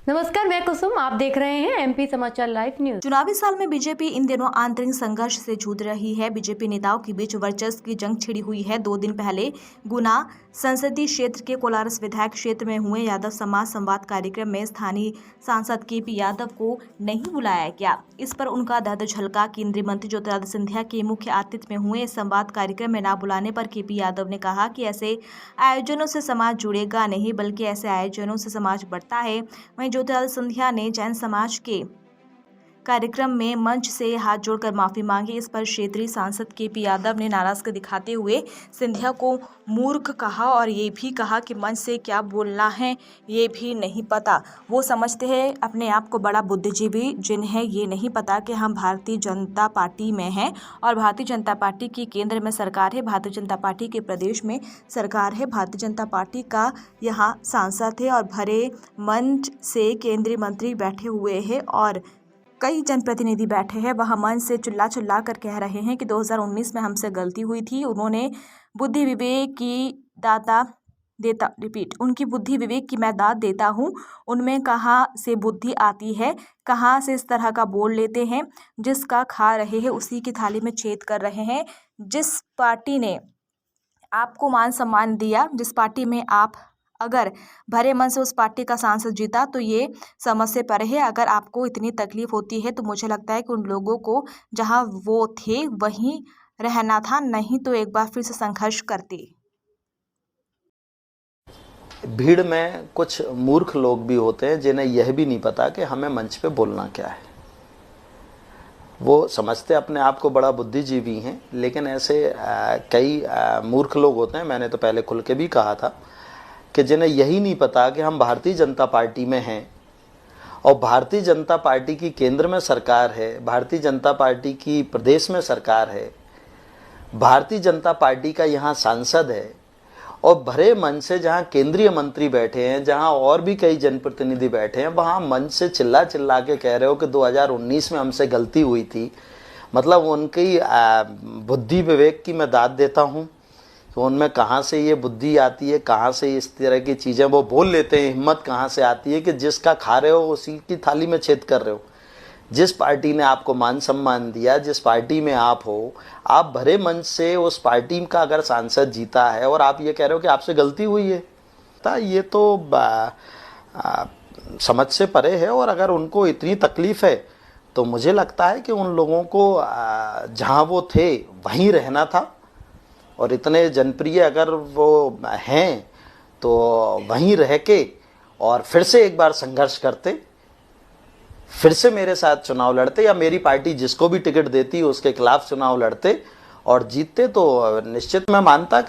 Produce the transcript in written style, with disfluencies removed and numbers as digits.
नमस्कार, मैं कुसुम। आप देख रहे हैं एमपी समाचार लाइव न्यूज। चुनावी साल में बीजेपी इन दिनों आंतरिक संघर्ष से जूझ रही है। बीजेपी नेताओं के बीच वर्चस्व की जंग छिड़ी हुई है। 2 दिन पहले गुना संसदीय क्षेत्र के कोलारस विधायक क्षेत्र में हुए यादव समाज संवाद कार्यक्रम में स्थानीय सांसद केपी यादव को नहीं बुलाया गया। इस पर उनका दर्द झलका। केंद्रीय मंत्री ज्योतिरादित्य सिंधिया के मुख्य आतिथ्य में हुए इस संवाद कार्यक्रम में न बुलाने पर केपी यादव ने कहा कि ऐसे आयोजनों से समाज जुड़ेगा नहीं, बल्कि ऐसे आयोजनों से समाज बढ़ता है। वहीं ज्योतिरादित्य सिंधिया ने जैन समाज के कार्यक्रम में मंच से हाथ जोड़कर माफी मांगी। इस पर क्षेत्रीय सांसद केपी यादव ने नाराजगी दिखाते हुए सिंधिया को मूर्ख कहा और ये भी कहा कि मंच से क्या बोलना है ये भी नहीं पता। वो समझते हैं अपने आप को बड़ा बुद्धिजीवी, जिन्हें ये नहीं पता कि हम भारतीय जनता पार्टी में हैं और भारतीय जनता पार्टी की केंद्र में सरकार है, भारतीय जनता पार्टी के प्रदेश में सरकार है, भारतीय जनता पार्टी का यहाँ सांसद है और भरे मंच से केंद्रीय मंत्री बैठे हुए हैं और कई जनप्रतिनिधि बैठे हैं। वह मंच से चिल्ला कर कह रहे हैं कि 2019 में हमसे गलती हुई थी। उन्होंने बुद्धि विवेक की उनकी बुद्धि विवेक की मैं दाद देता हूँ। उनमें कहाँ से बुद्धि आती है, कहाँ से इस तरह का बोल लेते हैं। जिसका खा रहे हैं उसी की थाली में छेद कर रहे हैं। जिस पार्टी ने आपको मान सम्मान दिया, जिस पार्टी में आप अगर भरे मन से उस पार्टी का सांसद जीता तो ये समझ से परे है। अगर आपको इतनी तकलीफ होती है तो मुझे लगता है कि उन लोगों को जहां वो थे वहीं रहना था, नहीं तो एक बार फिर से संघर्ष करते। भीड़ में कुछ मूर्ख लोग भी होते हैं जिन्हें यह भी नहीं पता कि हमें मंच पे बोलना क्या है। वो समझते अपने आप को बड़ा बुद्धिजीवी हैं, लेकिन ऐसे कई मूर्ख लोग होते हैं। मैंने तो पहले खुल के भी कहा था कि जिन्हें यही नहीं पता कि हम भारतीय जनता पार्टी में हैं और भारतीय जनता पार्टी की केंद्र में सरकार है, भारतीय जनता पार्टी की प्रदेश में सरकार है, भारतीय जनता पार्टी का यहाँ सांसद है और भरे मंच से जहाँ केंद्रीय मंत्री बैठे हैं, जहाँ और भी कई जनप्रतिनिधि बैठे हैं, वहाँ मंच से चिल्ला के कह रहे हो कि 2019 में हमसे गलती हुई थी। मतलब उनकी बुद्धि विवेक की मैं दाद देता हूँ। तो उनमें कहाँ से ये बुद्धि आती है, कहाँ से इस तरह की चीज़ें वो बोल लेते हैं, हिम्मत कहाँ से आती है कि जिसका खा रहे हो उसी की थाली में छेद कर रहे हो। जिस पार्टी ने आपको मान सम्मान दिया, जिस पार्टी में आप हो, आप भरे मंच से उस पार्टी का अगर सांसद जीता है और आप ये कह रहे हो कि आपसे गलती हुई है, तो ये तो समझ से परे है। और अगर उनको इतनी तकलीफ है तो मुझे लगता है कि उन लोगों को जहाँ वो थे वहीं रहना था और इतने जनप्रिय अगर वो हैं तो वहीं रह के और फिर से एक बार संघर्ष करते, फिर से मेरे साथ चुनाव लड़ते या मेरी पार्टी जिसको भी टिकट देती उसके खिलाफ चुनाव लड़ते और जीतते तो निश्चित मैं मानता